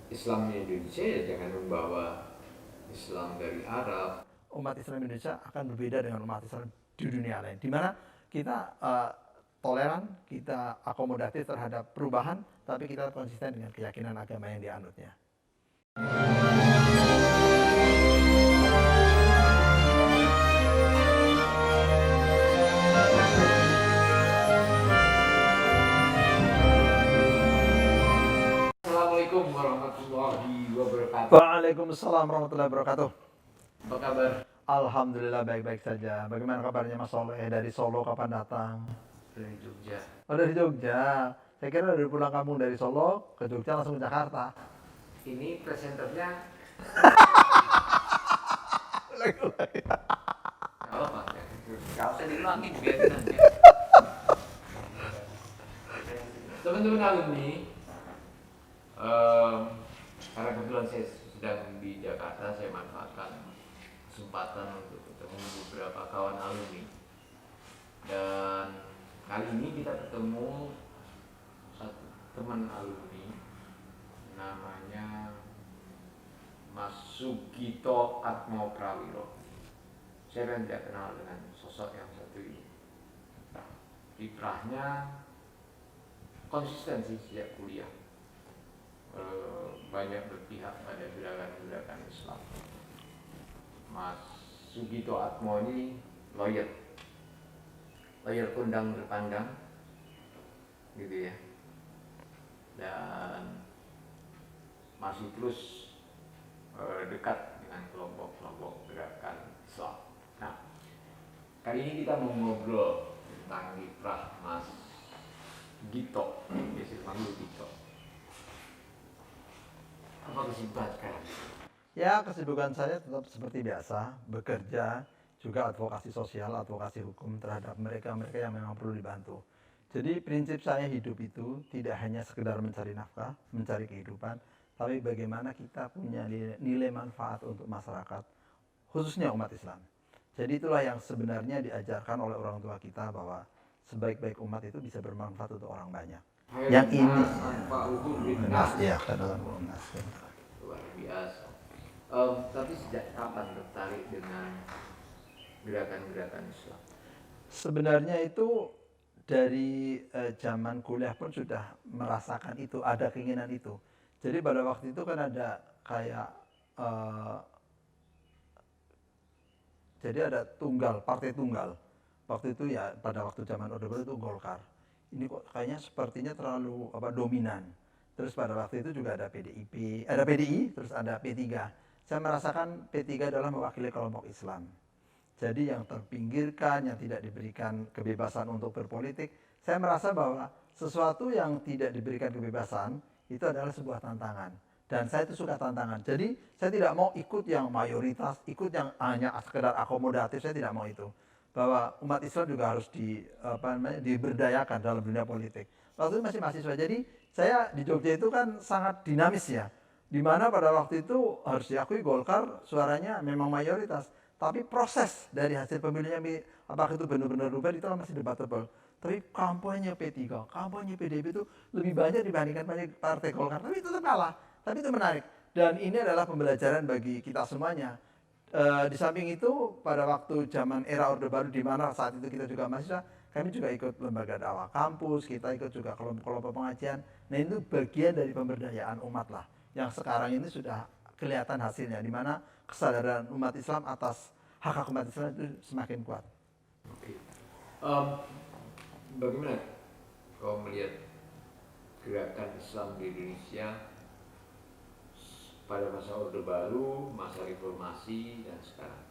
Islam di Indonesia ya jangan membawa Islam dari Arab. Umat Islam Indonesia akan berbeda dengan umat Islam di dunia lain, di mana kita toleran, kita akomodatif terhadap perubahan, tapi kita konsisten dengan keyakinan agama yang dianutnya. Assalamualaikum warahmatullahi wabarakatuh. Waalaikumsalam warahmatullahi wabarakatuh. Apa kabar? Alhamdulillah baik-baik saja. Bagaimana kabarnya Mas Soleh? Dari Solo kapan datang? Dari Jogja. Oh, dari Jogja. Saya kira dari pulang kampung dari Solo ke Jogja langsung ke Jakarta. Ini presenternya kalau apa? Kalau saya diulangi biarin aja. Teman-teman alumni, karena kebetulan saya sedang di Jakarta, saya manfaatkan kesempatan untuk ketemu beberapa kawan alumni. Dan kali ini kita ketemu satu teman alumni, namanya Mas Sugito Atmo Prawiro. Saya kan tidak kenal dengan sosok yang satu ini. Kiprahnya konsistensi sejak kuliah, banyak berpihak pada gerakan-gerakan Islam. Mas Sugito Atmo ini lawyer kondang berpandang, gitu ya, dan masih terus dekat dengan kelompok-kelompok gerakan Islam. Nah, kali ini kita mau ngobrol tentang kiprah Mas Gito, biasa dipanggil Gito. Apa kesibukan sekarang? Ya, kesibukan saya tetap seperti biasa, bekerja, juga advokasi sosial, advokasi hukum terhadap mereka-mereka yang memang perlu dibantu. Jadi prinsip saya hidup itu tidak hanya sekedar mencari nafkah, mencari kehidupan, tapi bagaimana kita punya nilai manfaat untuk masyarakat, khususnya umat Islam. Jadi itulah yang sebenarnya diajarkan oleh orang tua kita, bahwa sebaik-baik umat itu bisa bermanfaat untuk orang banyak. Yang ini nas ya, kadalan nas. Luar biasa. Tapi sejak kapan tertarik dengan gerakan-gerakan Islam? Sebenarnya itu dari zaman kuliah pun sudah merasakan itu, ada keinginan itu. Jadi pada waktu itu kan ada kayak jadi ada tunggal, partai tunggal. Waktu itu ya pada waktu zaman Orde Baru itu Golkar. Ini kok kayaknya sepertinya terlalu dominan. Terus pada waktu itu juga ada PDIP, ada PDI, terus ada P3. Saya merasakan P3 adalah mewakili kelompok Islam. Jadi yang terpinggirkan, yang tidak diberikan kebebasan untuk berpolitik, saya merasa bahwa sesuatu yang tidak diberikan kebebasan itu adalah sebuah tantangan. Dan saya itu suka tantangan. Jadi saya tidak mau ikut yang mayoritas, ikut yang hanya sekedar akomodatif, saya tidak mau itu. Bahwa umat Islam juga harus diberdayakan dalam dunia politik. Waktu itu masih mahasiswa, jadi saya di Jogja itu kan sangat dinamis ya. Dimana pada waktu itu harus diakui Golkar suaranya memang mayoritas. Tapi proses dari hasil pemilihannya, apakah itu benar-benar rubah, itu masih debatable. Tapi kampanye P3, kampanye PDIP itu lebih banyak dibandingkan partai Golkar. Tapi itu tetap kalah. Tapi itu menarik. Dan ini adalah pembelajaran bagi kita semuanya. Di samping itu, pada waktu zaman era Orde Baru, di mana saat itu kita juga mahasiswa, kami juga ikut lembaga dakwah kampus, kita ikut juga kelompok-kelompok pengajian. Nah itu bagian dari pemberdayaan umat lah. Yang sekarang ini sudah kelihatan hasilnya, di mana kesadaran umat Islam atas hak umat Islam itu semakin kuat. Oke. Bagaimana kau melihat gerakan Islam di Indonesia pada masa Orde Baru, masa reformasi, dan sekarang?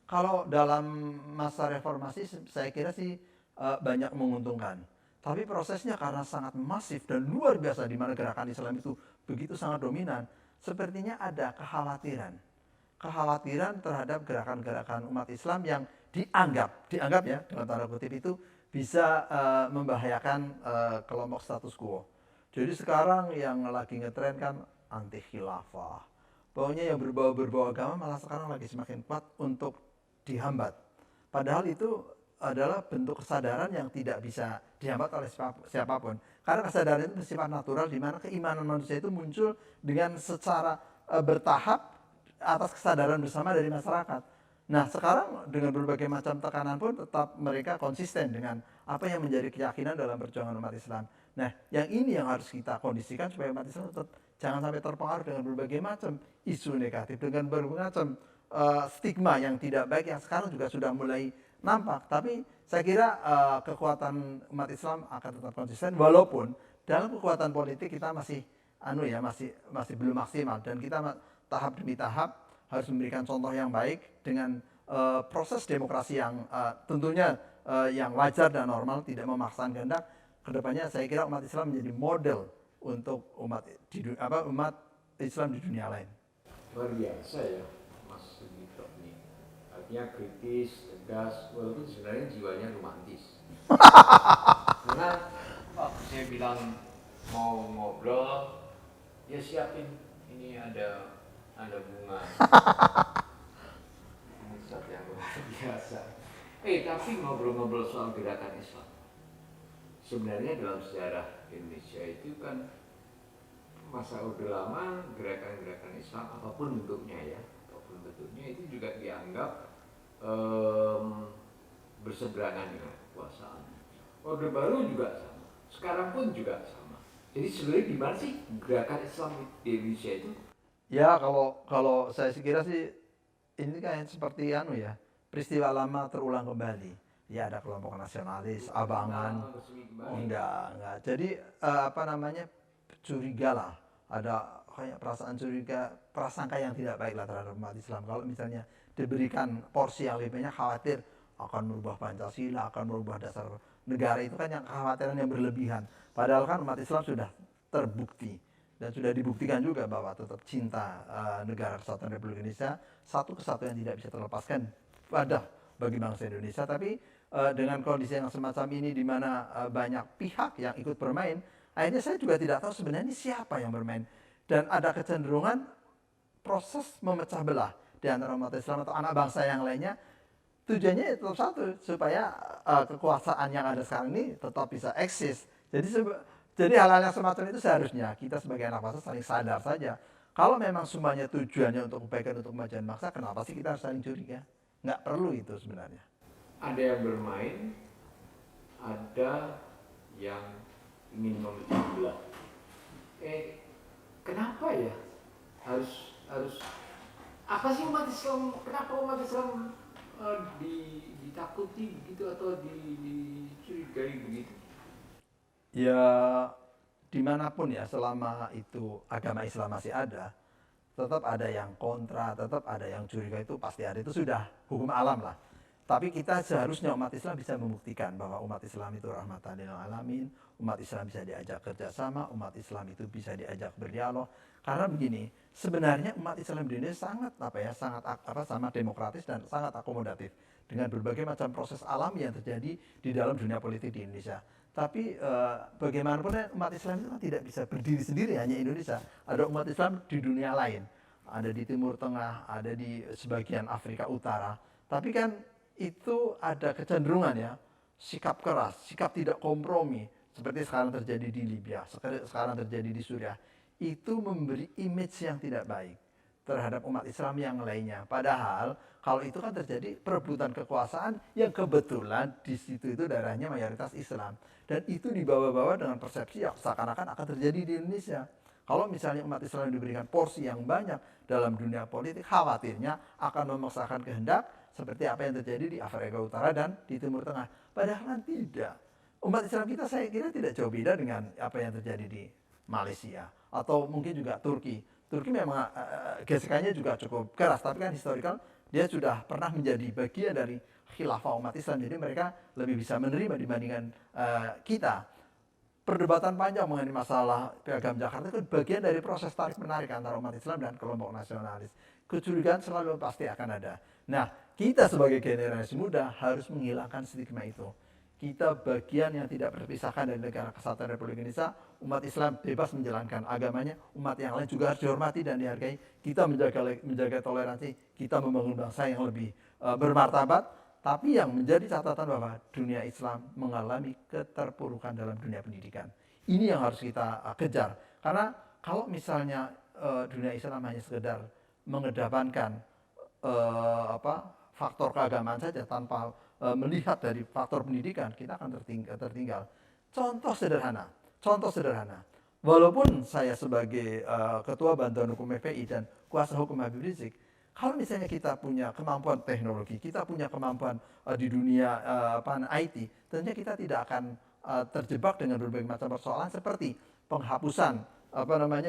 Kalau dalam masa reformasi saya kira sih banyak menguntungkan. Tapi prosesnya karena sangat masif dan luar biasa, di mana gerakan Islam itu begitu sangat dominan, sepertinya ada kekhawatiran terhadap gerakan-gerakan umat Islam yang dianggap ya dalam tanda kutip itu bisa membahayakan kelompok status quo. Jadi sekarang yang lagi ngetren kan anti khilafah. Pokoknya yang berbau agama malah sekarang lagi semakin kuat untuk dihambat. Padahal itu adalah bentuk kesadaran yang tidak bisa dihambat oleh siapapun. Karena kesadaran itu bersifat natural, di mana keimanan manusia itu muncul dengan secara bertahap atas kesadaran bersama dari masyarakat. Nah, sekarang dengan berbagai macam tekanan pun tetap mereka konsisten dengan apa yang menjadi keyakinan dalam perjuangan umat Islam. Nah, yang ini yang harus kita kondisikan supaya umat Islam tetap jangan sampai terpengaruh dengan berbagai macam isu negatif, dengan berbagai macam stigma yang tidak baik yang sekarang juga sudah mulai nampak. Tapi saya kira kekuatan umat Islam akan tetap konsisten walaupun dalam kekuatan politik kita masih masih belum maksimal, dan kita tahap demi tahap harus memberikan contoh yang baik dengan proses demokrasi yang tentunya yang wajar dan normal, tidak memaksakan kehendak. Kedepannya saya kira umat Islam menjadi model untuk umat Islam di dunia lain. Luar biasa ya Mas Sugito ini. Artinya kritis, tegas, walaupun sebenarnya jiwanya romantis. Karena waktu saya bilang mau ngobrol, ya siapin ini ada bunga. Ini sesuatu yang luar biasa. Tapi ngobrol-ngobrol soal gerakan Islam, sebenarnya dalam sejarah Indonesia itu kan masa Orde Lama, gerakan-gerakan Islam apapun bentuknya itu juga dianggap berseberangan dengan kekuasaan. Orde Baru juga sama, sekarang pun juga sama. Jadi sebenarnya gimana sih gerakan Islam di Indonesia itu? Ya, kalau saya kira sih ini kayak seperti peristiwa lama terulang kembali. Ya, ada kelompok nasionalis, abangan. Enggak. Jadi curiga lah. Ada kayak perasaan curiga, prasangka yang tidak baik lah terhadap umat Islam. Kalau misalnya diberikan porsi yang lebih banyak, khawatir akan merubah Pancasila, akan merubah dasar negara, itu kan yang kekhawatiran yang berlebihan. Padahal kan umat Islam sudah terbukti dan sudah dibuktikan juga bahwa tetap cinta negara Kesatuan Republik Indonesia, satu kesatuan yang tidak bisa terlepaskan bagi bangsa Indonesia. Tapi dengan kondisi yang semacam ini di mana banyak pihak yang ikut bermain, akhirnya saya juga tidak tahu sebenarnya siapa yang bermain, dan ada kecenderungan proses memecah belah di antara umat Islam atau anak bangsa yang lainnya. Tujuannya tetap satu, supaya kekuasaan yang ada sekarang ini tetap bisa eksis. Jadi hal-hal yang semacam itu seharusnya kita sebagai anak bangsa saling sadar saja. Kalau memang semuanya tujuannya untuk kebaikan, untuk kemajuan bangsa, kenapa sih kita harus saling curiga? Nggak perlu itu sebenarnya. Ada yang bermain, ada yang ingin memecah belah. Kenapa ya harus apa sih umat Islam? Kenapa umat Islam ditakuti begitu atau dicurigai begitu? Ya, dimanapun ya, selama itu agama Islam masih ada, tetap ada yang kontra, tetap ada yang curiga, itu pasti ada. Itu sudah hukum alam lah. Tapi kita seharusnya umat Islam bisa membuktikan bahwa umat Islam itu rahmatan lil alamin, umat Islam bisa diajak kerjasama, umat Islam itu bisa diajak berdialog. Karena begini, sebenarnya umat Islam di Indonesia sangat demokratis dan sangat akomodatif dengan berbagai macam proses alami yang terjadi di dalam dunia politik di Indonesia. Tapi bagaimanapun umat Islam itu kan tidak bisa berdiri sendiri hanya Indonesia. Ada umat Islam di dunia lain, ada di Timur Tengah, ada di sebagian Afrika Utara. Tapi kan itu ada kecenderungan ya, sikap keras, sikap tidak kompromi, seperti sekarang terjadi di Libya, sekarang terjadi di Suriah. Itu memberi image yang tidak baik terhadap umat Islam yang lainnya. Padahal kalau itu kan terjadi perebutan kekuasaan yang kebetulan di situ itu daerahnya mayoritas Islam, dan itu dibawa-bawa dengan persepsi yang seakan-akan akan terjadi di Indonesia. Kalau misalnya umat Islam diberikan porsi yang banyak dalam dunia politik, khawatirnya akan memaksakan kehendak seperti apa yang terjadi di Afrika Utara dan di Timur Tengah. Padahal tidak. Umat Islam kita saya kira tidak jauh beda dengan apa yang terjadi di Malaysia atau mungkin juga Turki. Turki memang gesekannya juga cukup keras, tapi kan historical dia sudah pernah menjadi bagian dari khilafah umat Islam, jadi mereka lebih bisa menerima dibandingkan kita. Perdebatan panjang mengenai masalah Piagam Jakarta itu bagian dari proses tarik menarik antara umat Islam dan kelompok nasionalis. Kecurigaan selalu pasti akan ada. Nah, kita sebagai generasi muda harus menghilangkan stigma itu. Kita bagian yang tidak terpisahkan dari negara Kesatuan Republik Indonesia. Umat Islam bebas menjalankan agamanya, umat yang lain juga harus dihormati dan dihargai. Kita menjaga toleransi, kita membangun bangsa yang lebih bermartabat. Tapi yang menjadi catatan bahwa dunia Islam mengalami keterpurukan dalam dunia pendidikan. Ini yang harus kita kejar. Karena kalau misalnya dunia Islam hanya sekedar mengedepankan faktor keagamaan saja tanpa melihat dari faktor pendidikan, kita akan tertinggal. Contoh sederhana. Walaupun saya sebagai ketua Bantuan Hukum FPI dan kuasa hukum Habib Rizik, kalau misalnya kita punya kemampuan teknologi, kita punya kemampuan di dunia IT, tentunya kita tidak akan terjebak dengan berbagai macam persoalan seperti penghapusan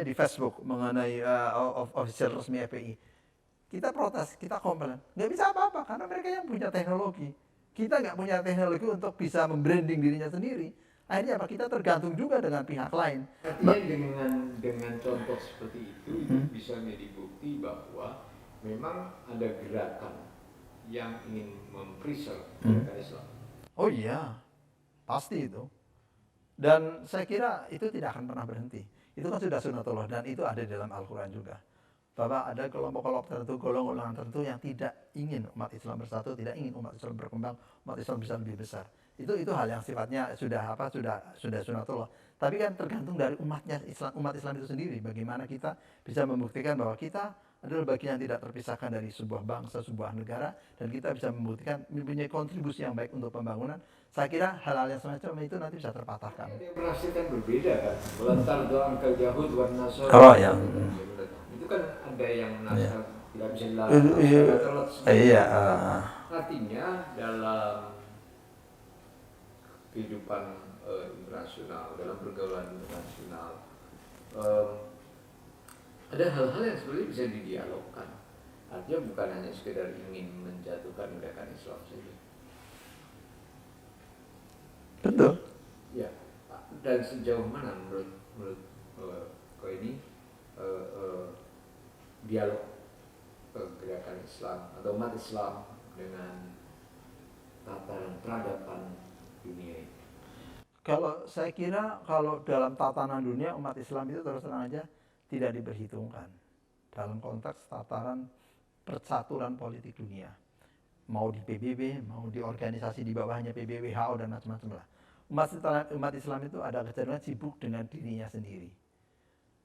di Facebook mengenai official resmi FPI. Kita protes, kita komplain, nggak bisa apa-apa karena mereka yang punya teknologi. Kita nggak punya teknologi untuk bisa membranding dirinya sendiri. Akhirnya apa? Kita tergantung juga dengan pihak lain. Artinya dengan contoh seperti itu bisa menjadi bukti bahwa memang ada gerakan yang ingin mempreserve gerakan Islam. Oh iya, pasti itu. Dan saya kira itu tidak akan pernah berhenti. Itu kan sudah sunatullah dan itu ada di dalam Al-Quran juga. Bahwa ada kelompok-kelompok tertentu, golongan tertentu yang tidak ingin umat Islam bersatu, tidak ingin umat Islam berkembang, umat Islam bisa lebih besar. Itu hal yang sifatnya sudah sunatullah. Tapi kan tergantung dari umat Islam itu sendiri. Bagaimana kita bisa membuktikan bahwa kita adalah bagian yang tidak terpisahkan dari sebuah bangsa, sebuah negara, dan kita bisa membuktikan mempunyai kontribusi yang baik untuk pembangunan. Saya kira hal-hal yang semacam itu nanti bisa terpatahkan. Yang menafsirkan berbeda kan, walantar doang ke Yahud wan Nasr. Oh ya. Itu kan ada yang menafsirkan tidak bisa dilarang. Iya. Artinya dalam kehidupan internasional, dalam pergaulan internasional, ada hal-hal yang sebenarnya bisa didialogkan. Artinya bukan hanya sekedar ingin menjatuhkan gerakan Islam saja. Betul. Ya. Dan sejauh mana menurut kau ini dialog gerakan Islam atau umat Islam dengan tataran peradaban dunia ini? Kalau saya kira kalau dalam tatanan dunia umat Islam itu terus terang aja tidak diperhitungkan dalam konteks tataran percaturan politik dunia, mau di PBB, mau di organisasi di bawahnya PBB, WHO dan macam-macam lah. Umat Islam itu ada kecenderungan sibuk dengan dirinya sendiri.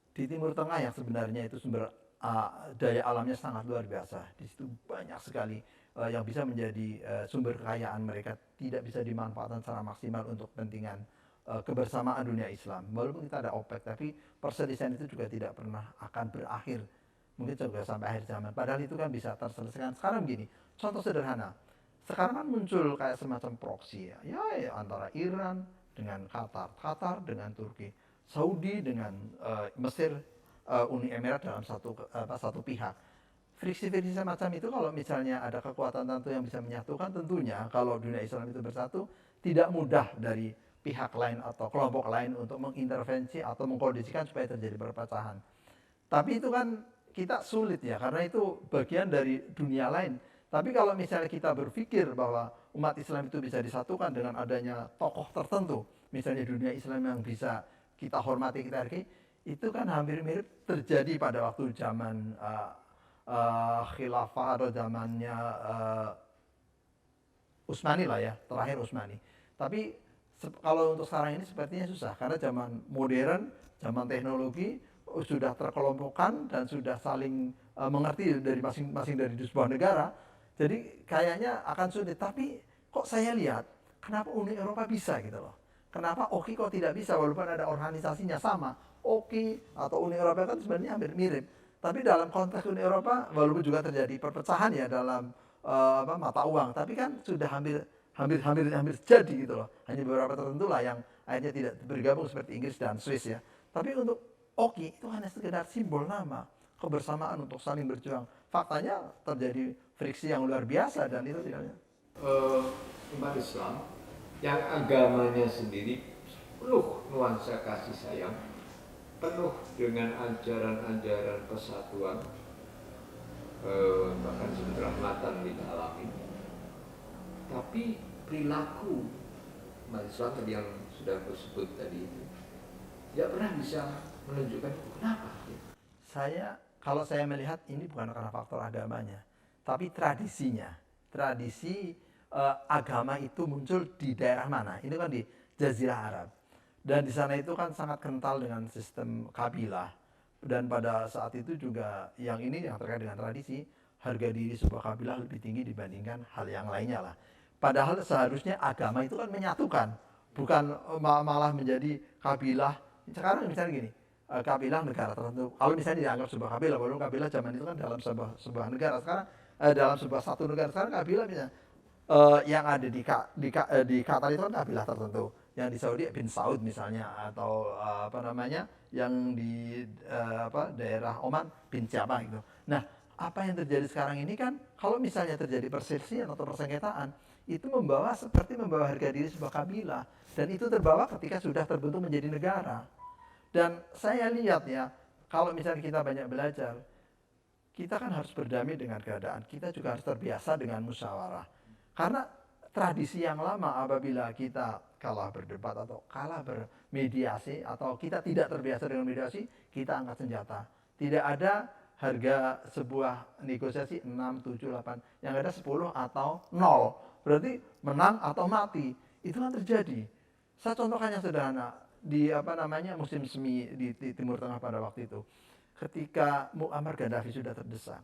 Di Timur Tengah yang sebenarnya itu sumber daya alamnya sangat luar biasa, di situ banyak sekali yang bisa menjadi sumber kekayaan mereka tidak bisa dimanfaatkan secara maksimal untuk kepentingan kebersamaan dunia Islam. Walaupun kita ada OPEC, tapi perselisihan itu juga tidak pernah akan berakhir. Mungkin juga sampai akhir zaman. Padahal itu kan bisa terselesaikan. Sekarang begini, contoh sederhana. Sekarang kan muncul kayak semacam proksi ya antara Iran dengan Qatar dengan Turki, Saudi dengan Mesir, Uni Emirat dalam satu pihak. Friksi-friksi semacam itu kalau misalnya ada kekuatan tertentu yang bisa menyatukan, tentunya kalau dunia Islam itu bersatu, tidak mudah dari pihak lain atau kelompok lain untuk mengintervensi atau mengkondisikan supaya terjadi perpecahan. Tapi itu kan kita sulit ya, karena itu bagian dari dunia lain. Tapi kalau misalnya kita berpikir bahwa umat Islam itu bisa disatukan dengan adanya tokoh tertentu, misalnya dunia Islam yang bisa kita hormati, kita hargai, itu kan hampir mirip terjadi pada waktu zaman khilafah atau zamannya Utsmani lah ya, terakhir Utsmani. Tapi kalau untuk sekarang ini sepertinya susah, karena zaman modern, zaman teknologi sudah terkelompokkan dan sudah saling mengerti dari masing-masing dari sebuah negara. Jadi kayaknya akan sulit. Tapi kok saya lihat, kenapa Uni Eropa bisa gitu loh? Kenapa OKI kok tidak bisa walaupun ada organisasinya sama? OKI atau Uni Eropa kan sebenarnya hampir mirip. Tapi dalam konteks Uni Eropa, walaupun juga terjadi perpecahan ya dalam mata uang, tapi kan sudah hampir jadi gitu loh. Hanya beberapa tertentu lah yang akhirnya tidak bergabung seperti Inggris dan Swiss ya. Tapi untuk OKI itu hanya sekedar simbol nama, kebersamaan untuk saling berjuang. Faktanya terjadi friksi yang luar biasa dan itu tidak. Umat Islam yang agamanya sendiri penuh nuansa kasih sayang, penuh dengan ajaran-ajaran persatuan, bahkan keberahmatan di alami. Tapi perilaku umat Islam tadi yang sudah disebut tadi itu tidak pernah bisa menunjukkan kenapa. Kalau saya melihat ini bukan karena faktor agamanya, tapi tradisinya. Tradisi agama itu muncul di daerah mana. Ini kan di Jazirah Arab. Dan di sana itu kan sangat kental dengan sistem kabilah. Dan pada saat itu juga yang ini yang terkait dengan tradisi, harga diri sebuah kabilah lebih tinggi dibandingkan hal yang lainnya lah. Padahal seharusnya agama itu kan menyatukan, bukan malah menjadi kabilah. Sekarang misalnya gini, kabilah negara tertentu. Kalau misalnya dianggap sebuah kabilah, walaupun kabilah zaman itu kan dalam sebuah negara. Sekarang dalam sebuah satu negara, sekarang kabilah misalnya yang ada di Qatar itu kan kabilah tertentu, yang di Saudi bin Saud misalnya, atau apa namanya yang di daerah Oman bin siapa gitu. Nah, apa yang terjadi sekarang ini kan kalau misalnya terjadi perselisihan atau persengketaan, itu seperti membawa harga diri sebuah kabilah, dan itu terbawa ketika sudah terbentuk menjadi negara. Dan saya lihat ya, kalau misalnya kita banyak belajar, kita kan harus berdamai dengan keadaan. Kita juga harus terbiasa dengan musyawarah. Karena tradisi yang lama, apabila kita kalah berdebat atau kalah bermediasi, atau kita tidak terbiasa dengan mediasi, kita angkat senjata. Tidak ada harga sebuah negosiasi 6, 7, 8. Yang ada 10 atau 0. Berarti menang atau mati. Itu kan terjadi. Saya contohkan yang sederhana. Di musim semi di Timur Tengah pada waktu itu, ketika Muammar Gaddafi sudah terdesak,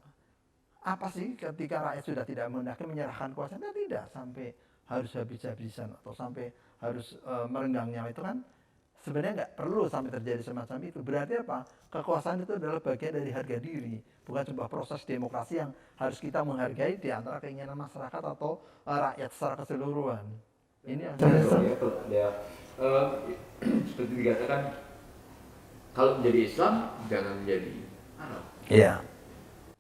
apa sih ketika rakyat sudah tidak menghendaki menyerahkan kuasa? Tidak, sampai harus habis-habisan atau sampai harus merenggang nyawa, itu kan sebenarnya nggak perlu sampai terjadi semacam itu. Berarti apa? Kekuasaan itu adalah bagian dari harga diri, bukan sebuah proses demokrasi yang harus kita menghargai di antara keinginan masyarakat atau rakyat secara keseluruhan. Ini yang seperti dikatakan, kalau menjadi Islam jangan menjadi Arab. Iya,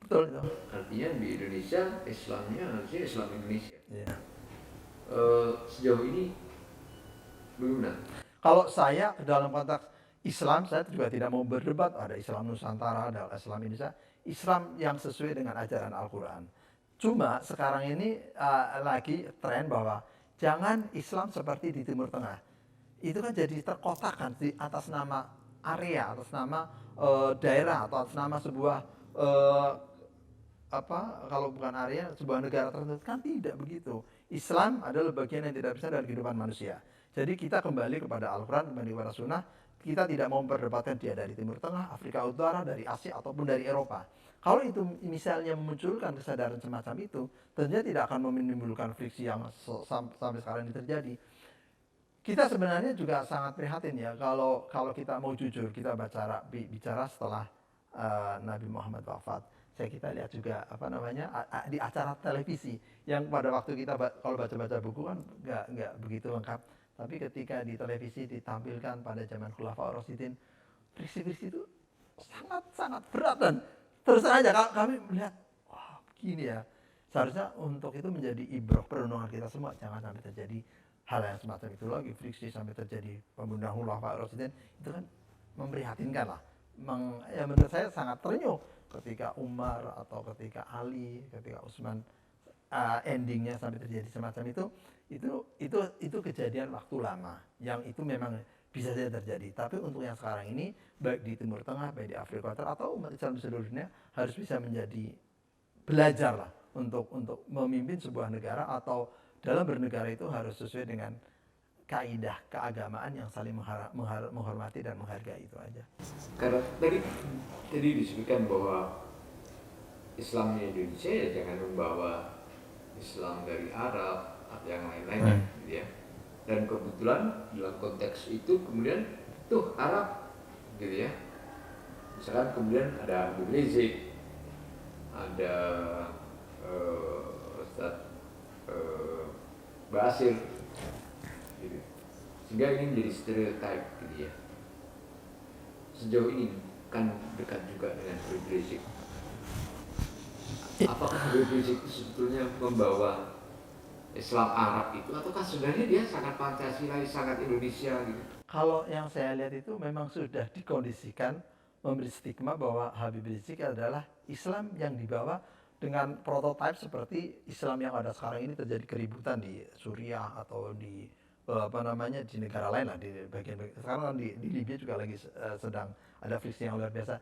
betul itu. Artinya di Indonesia Islamnya harusnya Islam Indonesia. Iya. Sejauh ini bagaimana? Kalau saya dalam konteks Islam, saya juga tidak mau berdebat ada Islam Nusantara, ada Islam Indonesia, Islam yang sesuai dengan ajaran Al-Quran. Cuma sekarang ini lagi tren bahwa jangan Islam seperti di Timur Tengah. Itu kan jadi terkotakkan di atas nama area, atas nama daerah, atau atas nama sebuah kalau bukan area, sebuah negara tertentu. Kan tidak begitu. Islam adalah bagian yang tidak bisa dari kehidupan manusia. Jadi kita kembali kepada Al-Quran, kembali kepada Sunnah. Kita tidak mau memperdebatkan dia dari Timur Tengah, Afrika Utara, dari Asia, ataupun dari Eropa. Kalau itu misalnya memunculkan kesadaran semacam itu, tentunya tidak akan menimbulkan friksi yang sampai sekarang ini terjadi. Kita sebenarnya juga sangat prihatin ya, kalau kita mau jujur, kita bicara setelah Nabi Muhammad wafat. Kita lihat juga di acara televisi yang pada waktu kita kalau baca-baca buku kan nggak begitu lengkap. Tapi ketika di televisi ditampilkan pada zaman Khulafaur Rasyidin, friksi-friksi itu sangat berat, dan terus saja kami melihat, wah begini ya. Seharusnya untuk itu menjadi ibrah perenungan kita semua, jangan sampai terjadi hal yang semacam itu lagi, friksi sampai terjadi pembunuhan Khulafaur Rasyidin. Itu kan memprihatinkan lah. Ya menurut saya sangat terenyuh ketika Umar atau ketika Ali, ketika Utsman, endingnya sampai terjadi semacam itu kejadian waktu lama yang itu memang bisa saja terjadi. Tapi untuk yang sekarang ini, baik di Timur Tengah, baik di Afrika Utara, atau umat Islam di seluruh dunia, harus bisa menjadi belajar lah untuk memimpin sebuah negara, atau dalam bernegara itu harus sesuai dengan kaidah keagamaan yang saling menghormati dan menghargai, itu aja. Karena tadi disebutkan bahwa Islam di Indonesia ya jangan membawa Islam dari Arab atau yang lain-lain, gitu ya. Dan kebetulan dalam konteks itu kemudian tuh Arab, gitu ya. Misalkan kemudian ada Habib Rizik, ada Ustadz Basir, gitu. Sehingga ini menjadi stereotip, gitu ya. Sejauh ini kan dekat juga dengan Habib Rizik. Apakah Habib Rizik itu sebetulnya membawa Islam Arab itu, ataukah sebenarnya dia sangat Pancasila, sangat Indonesia gitu? Kalau yang saya lihat itu memang sudah dikondisikan memberi stigma bahwa Habib Rizik adalah Islam yang dibawa dengan prototipe seperti Islam yang ada sekarang ini. Terjadi keributan di Suriah atau di di negara lain lah, di bagian sekarang di Libya juga lagi sedang ada friksi yang luar biasa,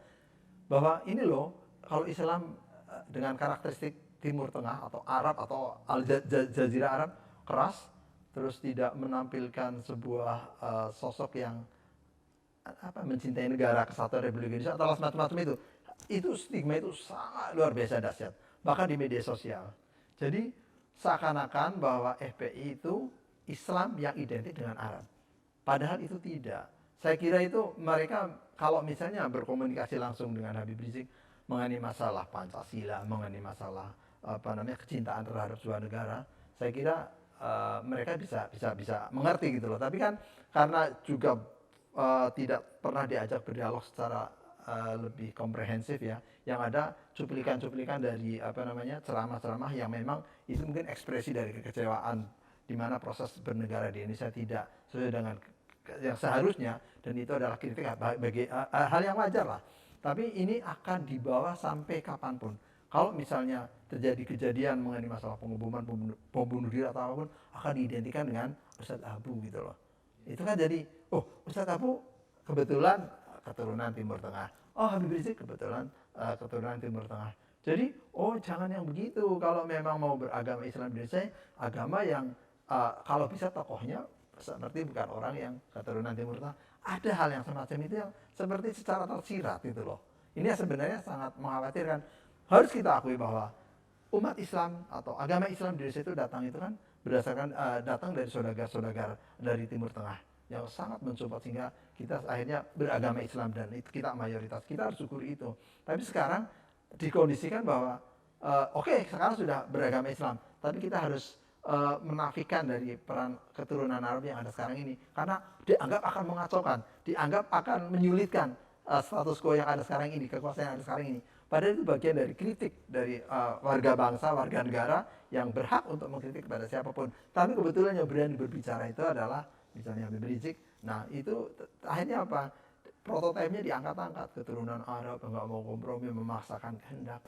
bahwa ini loh, kalau Islam dengan karakteristik Timur Tengah atau Arab atau Jazirah Arab keras, terus tidak menampilkan sebuah sosok yang mencintai negara kesatuan Republik Indonesia atau macam-macam itu stigma itu sangat luar biasa dahsyat, bahkan di media sosial. Jadi seakan-akan bahwa FPI itu Islam yang identik dengan Arab, padahal itu tidak. Saya kira itu mereka kalau misalnya berkomunikasi langsung dengan Habib Rizik mengenai masalah Pancasila, mengenai masalah kecintaan terhadap sebuah negara, saya kira mereka bisa mengerti gitu loh. Tapi kan karena juga tidak pernah diajak berdialog secara lebih komprehensif ya, yang ada cuplikan-cuplikan dari ceramah-ceramah yang memang itu mungkin ekspresi dari kekecewaan di mana proses bernegara di Indonesia tidak sesuai dengan yang seharusnya, dan itu adalah kritik bagi hal yang wajar lah. Tapi ini akan dibawa sampai kapanpun. Kalau misalnya terjadi kejadian mengenai masalah pengeboman, bom bunuh diri atau apapun, akan diidentikan dengan Ustadz Abu gitu loh. Itu kan jadi, oh Ustadz Abu kebetulan keturunan Timur Tengah. Oh Habib Rizik kebetulan keturunan Timur Tengah. Jadi, oh jangan yang begitu. Kalau memang mau beragama Islam di Indonesia, agama yang kalau bisa tokohnya seperti bukan orang yang keturunan Timur Tengah. Ada hal yang semacam itu yang seperti secara tersirat gitu loh. Ini sebenarnya sangat mengkhawatirkan. Harus kita akui bahwa umat Islam atau agama Islam di Indonesia itu kan berdasarkan datang dari saudagar-saudagar dari Timur Tengah yang sangat mensupport, sehingga kita akhirnya beragama Islam dan itu kita mayoritas. Kita harus syukuri itu. Tapi sekarang dikondisikan bahwa oke, sekarang sudah beragama Islam, tapi kita harus menafikan dari peran keturunan Arab yang ada sekarang ini, karena dianggap akan mengacaukan, dianggap akan menyulitkan status quo yang ada sekarang ini, kekuasaan yang ada sekarang ini. Padahal itu bagian dari kritik dari warga bangsa, warga negara yang berhak untuk mengkritik kepada siapapun. Tapi kebetulan yang berani berbicara itu adalah misalnya Habib Rizik. Nah itu akhirnya apa? Prototipenya diangkat-angkat, keturunan Arab nggak mau kompromi, memaksakan kehendak.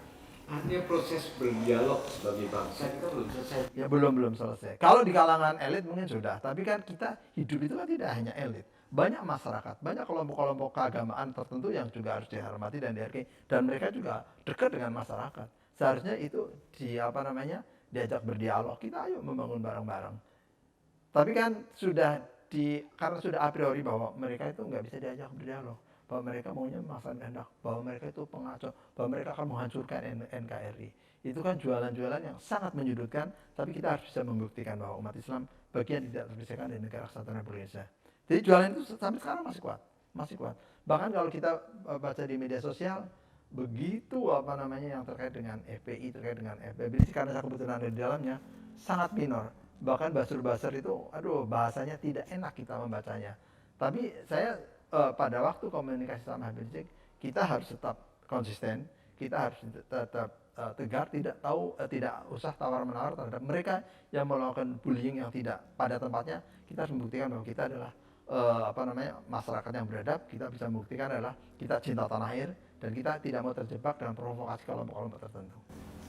Artinya proses berdialog sebagai bangsa kita belum selesai. Ya belum selesai. Kalau di kalangan elit mungkin sudah, tapi kan kita hidup itu kan tidak hanya elit. Banyak masyarakat, banyak kelompok-kelompok keagamaan tertentu yang juga harus dihormati dan dihargai, dan mereka juga dekat dengan masyarakat. Seharusnya itu diajak berdialog. Kita ayo membangun bareng-bareng. Tapi kan karena sudah a priori bahwa mereka itu nggak bisa diajak berdialog, bahwa mereka maunya memaksakan kehendak, bahwa mereka itu pengacau, bahwa mereka akan menghancurkan NKRI. Itu kan jualan-jualan yang sangat menyudutkan, tapi kita harus bisa membuktikan bahwa umat Islam bagian tidak terpisahkan dari negara kesatuan Republik Indonesia. Jadi jualan itu sampai sekarang masih kuat. Bahkan kalau kita baca di media sosial, begitu yang terkait dengan FPI, terkait dengan FPI, karena saya kebetulan ada di dalamnya, sangat minor. Bahkan basur-basur itu, bahasanya tidak enak kita membacanya. Tapi saya pada waktu komunikasi sama Habib Rizik, kita harus tetap konsisten, kita harus tetap tegar, tidak usah tawar-menawar terhadap mereka yang melakukan bullying yang tidak pada tempatnya. Kita harus membuktikan bahwa kita adalah masyarakat yang beradab. Kita bisa membuktikan adalah kita cinta tanah air dan kita tidak mau terjebak dengan provokasi kelompok-kelompok tertentu.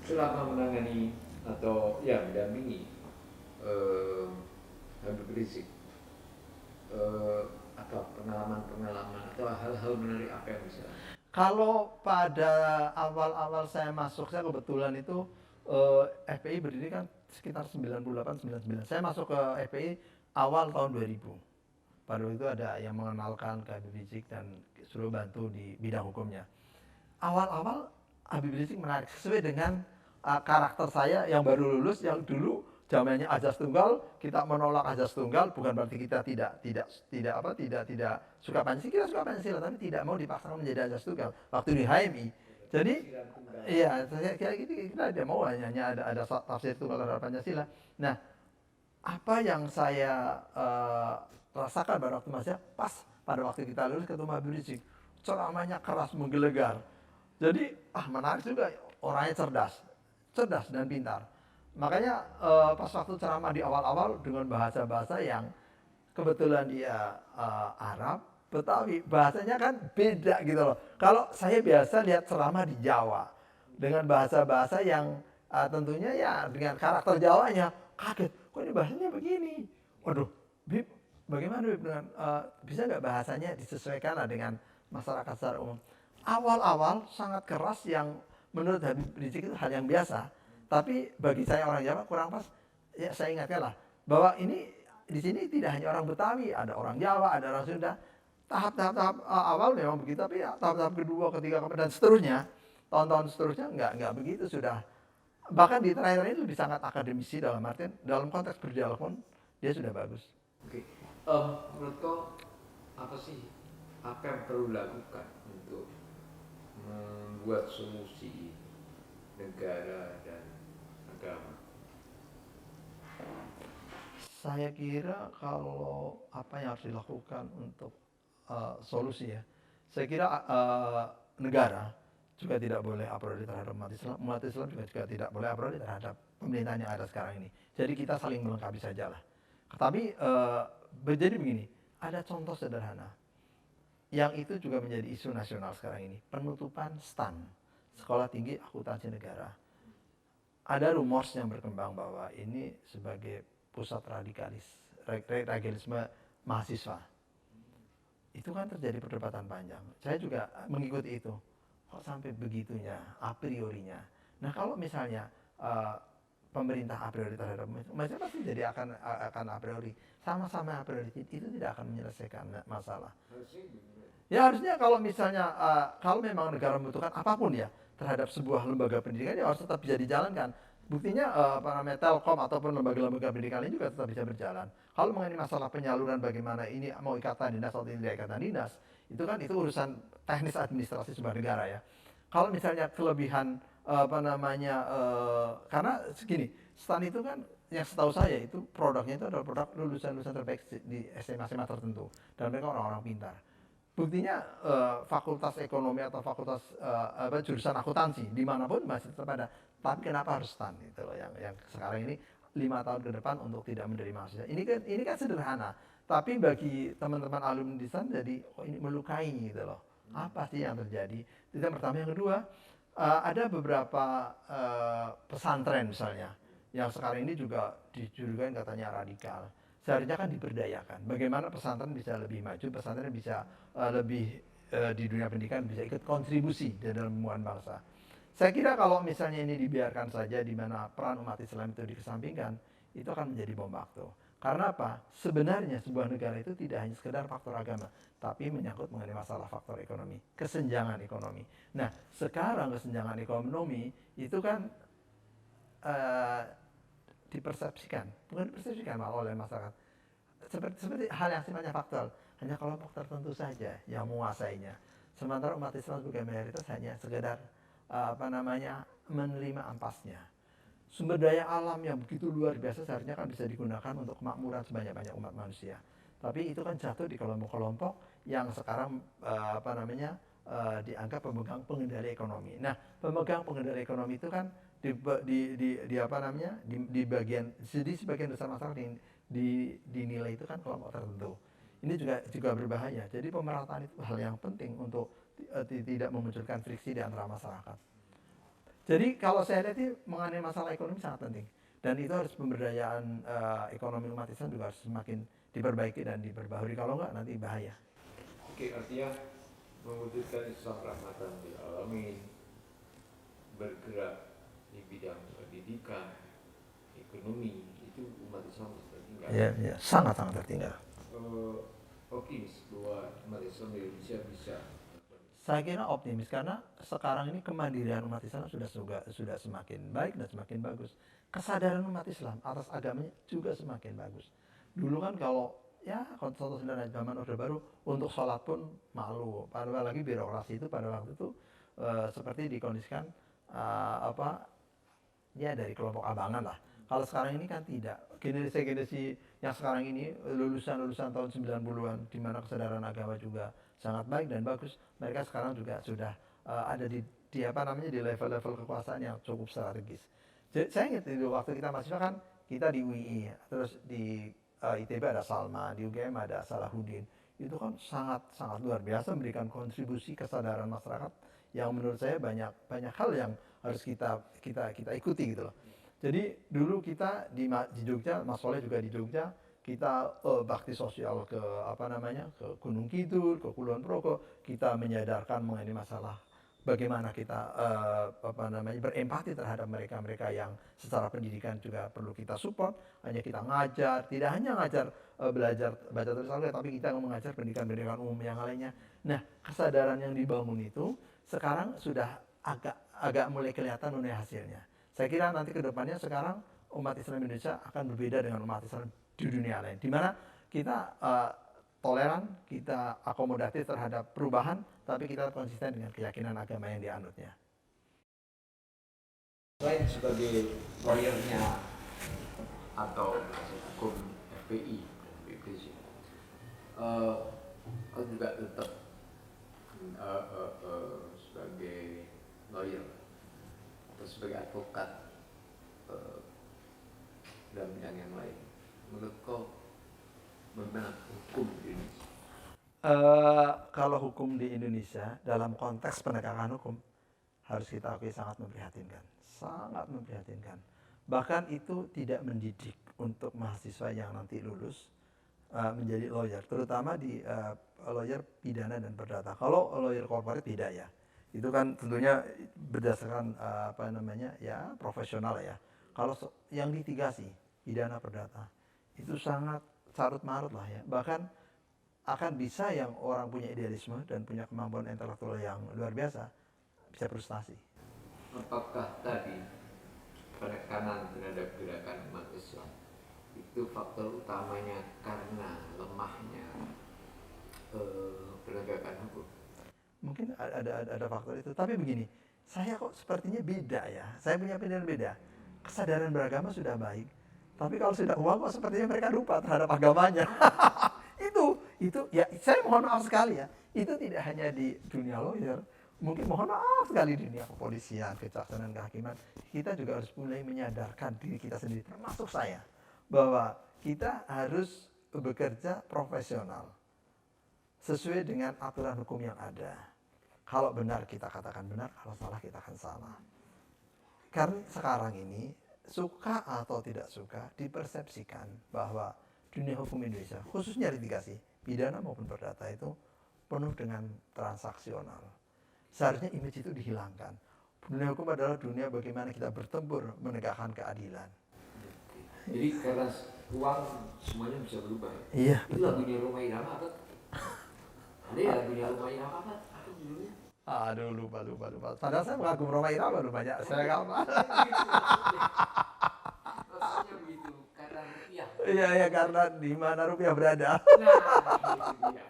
Selama menangani atau mendampingi Habib Rizik, apa pengalaman atau hal-hal menarik apa yang bisa? Kalau pada awal-awal saya masuk, saya kebetulan itu FPI berdiri kan sekitar 98-99. Saya masuk ke FPI awal tahun 2000. Pada waktu itu ada yang mengenalkan ke Habib Rizik dan suruh bantu di bidang hukumnya. Awal-awal Habib Rizik menarik sesuai dengan karakter saya yang baru lulus, yang dulu zamannya azas tunggal. Kita menolak azas tunggal bukan berarti kita tidak suka Pancasila. Kita suka Pancasila, tapi tidak mau dipaksakan menjadi azas tunggal waktu di HMI. Jadi iya, saya kira kita tidak mau hanya ada tafsir tunggal terhadap Pancasila. Nah, apa yang saya rasakan pada waktu masih pas pada waktu kita lulus ketemu Habib Rizik, ceramahnya keras menggelegar. Jadi menarik juga, orangnya cerdas dan pintar. Makanya pas waktu ceramah di awal-awal dengan bahasa-bahasa yang kebetulan dia Arab, Betawi, bahasanya kan beda gitu loh. Kalau saya biasa lihat ceramah di Jawa dengan bahasa-bahasa yang tentunya ya dengan karakter Jawanya, kaget, kok ini bahasanya begini. Waduh, Bib, bagaimana Bib dengan bisa nggak bahasanya disesuaikan dengan masyarakat secara umum? Awal-awal sangat keras yang menurut Habib Rizik itu hal yang biasa. Tapi bagi saya orang Jawa kurang pas. Ya saya ingatkan lah bahwa ini di sini tidak hanya orang Betawi, ada orang Jawa, ada orang Sunda. Tahap-tahap awal memang begitu, tapi tahap-tahap kedua, ketiga, keempat dan seterusnya, tahun-tahun seterusnya nggak begitu sudah. Bahkan di terakhir itu lebih sangat akademisi dalam artian dalam konteks berdialog pun dia sudah bagus. Oke, menurut kau apa sih apa yang perlu dilakukan untuk membuat solusi negara dan agama? Saya kira kalau apa yang harus dilakukan untuk solusi ya, saya kira negara juga tidak boleh a priori terhadap umat Islam juga tidak boleh a priori terhadap pemerintahan yang ada sekarang ini. Jadi kita saling melengkapi saja lah. Tapi jadi begini, ada contoh sederhana yang itu juga menjadi isu nasional sekarang ini, penutupan STAN, Sekolah Tinggi Akuntansi Negara. Ada rumors yang berkembang bahwa ini sebagai pusat radikalisme mahasiswa. Itu kan terjadi perdebatan panjang. Saya juga mengikuti itu. Kok sampai begitunya, a priorinya. Nah kalau misalnya pemerintah a priori terhadap maksudnya pasti jadi akan a priori. Sama-sama a priori itu tidak akan menyelesaikan masalah. Ya harusnya kalau misalnya kalau memang negara membutuhkan apapun ya terhadap sebuah lembaga pendidikan ya harus tetap bisa dijalankan. Buktinya apa namanya Telkom ataupun lembaga-lembaga pendidikan lain juga tetap bisa berjalan. Kalau mengenai masalah penyaluran bagaimana ini mau ikatan dinas atau tidak ikatan dinas, itu kan itu urusan teknis administrasi sebuah negara ya. Kalau misalnya kelebihan apa namanya karena segini, STAN itu kan yang setahu saya itu produknya itu adalah produk lulusan-lulusan terbaik di SMA-SMA tertentu dan mereka orang-orang pintar. Buktinya fakultas ekonomi atau fakultas jurusan akuntansi dimanapun masih tetap ada. Tapi kenapa harus STAN itu loh yang sekarang ini 5 tahun ke depan untuk tidak menerima mahasiswa. Ini kan sederhana. Tapi bagi teman-teman alumni di STAN jadi ini melukai gitu loh. Apa sih yang terjadi? Itu yang pertama. Yang kedua ada beberapa pesantren misalnya yang sekarang ini juga dijulukan katanya radikal. Seharusnya kan diberdayakan. Bagaimana pesantren bisa lebih maju, pesantren bisa lebih di dunia pendidikan bisa ikut kontribusi dalam pembangunan bangsa. Saya kira kalau misalnya ini dibiarkan saja di mana peran umat Islam itu dikesampingkan, itu akan menjadi bom waktu. Karena apa? Sebenarnya sebuah negara itu tidak hanya sekedar faktor agama, tapi menyangkut mengenai masalah faktor ekonomi, kesenjangan ekonomi. Nah, sekarang kesenjangan ekonomi itu kan dipersepsikan, bukan dipersepsikan malah oleh masyarakat. Seperti hal yang sifatnya faktual, hanya kelompok tertentu saja yang menguasainya. Sementara umat Islam sebagai mayoritas hanya sekedar menerima ampasnya. Sumber daya alam yang begitu luar biasa seharusnya kan bisa digunakan untuk kemakmuran sebanyak-banyak umat manusia. Tapi itu kan jatuh di kelompok-kelompok yang sekarang dianggap pemegang pengendali ekonomi. Nah, pemegang pengendali ekonomi itu kan di sebagian besar masyarakat dinilai itu kan kelompok tertentu. Ini juga berbahaya. Jadi pemerataan itu hal yang penting untuk tidak memunculkan friksi di antara masyarakat. Jadi kalau saya lihat mengenai masalah ekonomi sangat penting dan itu harus pemberdayaan ekonomi umat Islam juga harus semakin diperbaiki dan diperbaharui, kalau enggak nanti bahaya. Oke, artinya mewujudkan Islam rahmatan lil alamin, bergerak di bidang pendidikan, ekonomi, itu umat Islam tertinggal. Ya, sangat-sangat tertinggal. Optimis bahwa umat Islam di Indonesia bisa. Saya kira optimis karena sekarang ini kemandirian umat Islam sudah semakin baik dan semakin bagus. Kesadaran umat Islam atas agamanya juga semakin bagus. Dulu kan kalau contoh sederhana zaman Orde Baru untuk sholat pun malu, apalagi birokrasi itu pada waktu itu seperti dikondisikan dari kelompok abangan lah. Kalau sekarang ini kan tidak. Generasi yang sekarang ini lulusan tahun 90-an di mana kesadaran agama juga sangat baik dan bagus. Mereka sekarang juga sudah ada di level-level kekuasaan yang cukup strategis. Jadi, saya ingat dulu waktu kita mahasiswa kan kita di UI, terus di ITB ada Salman, di UGM ada Salahuddin. Itu kan sangat luar biasa memberikan kontribusi kesadaran masyarakat yang menurut saya banyak hal yang harus kita ikuti gitu loh. Jadi dulu kita di Jogja, Mas Soleh juga di Jogja, kita bakti sosial ke ke Gunung Kidul, ke Kulon Progo, kita menyadarkan mengenai masalah bagaimana kita berempati terhadap mereka-mereka yang secara pendidikan juga perlu kita support. Hanya kita ngajar, tidak hanya ngajar belajar baca tulis alfabet, tapi kita mengajar pendidikan umum yang lainnya. Nah, kesadaran yang dibangun itu sekarang sudah agak mulai kelihatan mengenai hasilnya. Saya kira nanti ke depannya sekarang umat Islam Indonesia akan berbeda dengan umat Islam di dunia lain, di mana kita toleran, kita akomodatif terhadap perubahan, tapi kita konsisten dengan keyakinan agama yang dianutnya. Selain sebagai lawyernya atau hukum FPI, aku juga tetap sebagai lawyer atau sebagai advokat dalam bidang yang lain. Menurut kau bagaimana hukum di Indonesia? Kalau hukum di Indonesia dalam konteks penegakan hukum harus kita akui sangat memprihatinkan, bahkan itu tidak mendidik untuk mahasiswa yang nanti lulus menjadi lawyer, terutama di lawyer pidana dan perdata. Kalau lawyer corporate tidak ya, itu kan tentunya berdasarkan profesional ya. Kalau yang litigasi pidana perdata itu sangat carut marut lah ya, bahkan akan bisa yang orang punya idealisme dan punya kemampuan intelektual yang luar biasa bisa frustasi. Apakah tadi penekanan terhadap gerakan umat Islam itu faktor utamanya karena lemahnya penegakan hukum? Mungkin ada faktor itu, tapi begini, saya kok sepertinya beda ya. Saya punya pilihan beda. Kesadaran beragama sudah baik, tapi kalau sudah uang kok sepertinya mereka lupa terhadap agamanya. itu ya, saya mohon maaf sekali ya, itu tidak hanya di dunia lawyer, mungkin mohon maaf sekali di dunia kepolisian, kejaksaan dan kehakiman. Kita juga harus mulai menyadarkan diri kita sendiri, termasuk saya, bahwa kita harus bekerja profesional sesuai dengan aturan hukum yang ada. Kalau benar kita katakan benar, kalau salah kita akan salah. Karena sekarang ini suka atau tidak suka dipersepsikan bahwa dunia hukum Indonesia, khususnya litigasi pidana maupun perdata, itu penuh dengan transaksional. Seharusnya image itu dihilangkan. Dunia hukum adalah dunia bagaimana kita bertempur menegakkan keadilan. Jadi karena uang semuanya bisa berubah. Iya. Itu lagunya Roma Irama apa? Ada ya lagunya Roma Irama apa? Apa judulnya? Aduh, lupa. Padahal saya mengagum Roma Irama loh, banyak saya hafal. Rasanya begitu, karena rupiah. Iya, karena di mana rupiah berada. Nah, itu dia.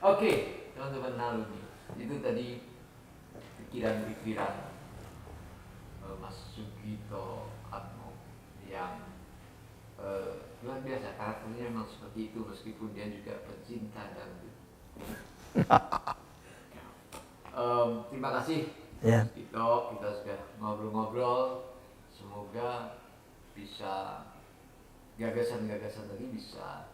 Oke, teman-teman alumni, itu tadi pikiran-pikiran Mas Sugito Atmo yang luar biasa, karakternya memang seperti itu meskipun dia juga pecinta dangdut. Terima kasih Mas Sugito, kita sudah ngobrol-ngobrol, semoga bisa gagasan-gagasan tadi bisa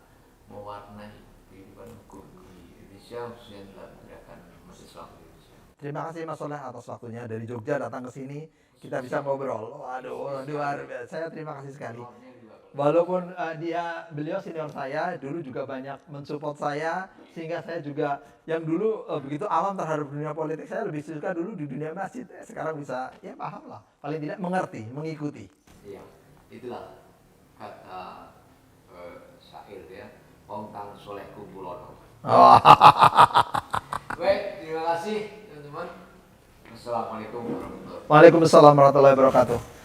mewarnai kehidupan hukum di Indonesia, khususnya dalam gerakan umat Islam di Indonesia. Terima kasih Mas Soleh atas waktunya, dari Jogja datang ke sini, kita bisa ngobrol. Waduh, luar biasa. Saya terima kasih sekali. Walaupun beliau senior saya, dulu juga banyak mensupport saya, sehingga saya juga yang dulu begitu awam terhadap dunia politik, saya lebih suka dulu di dunia masjid. Sekarang bisa ya paham lah, paling tidak mengerti, mengikuti. Iya, itulah kata syair ya, Pontang Soleh Kumpulono. Baik, terima kasih teman-teman. Assalamualaikum warahmatullahi wabarakatuh. Waalaikumsalam warahmatullahi wabarakatuh.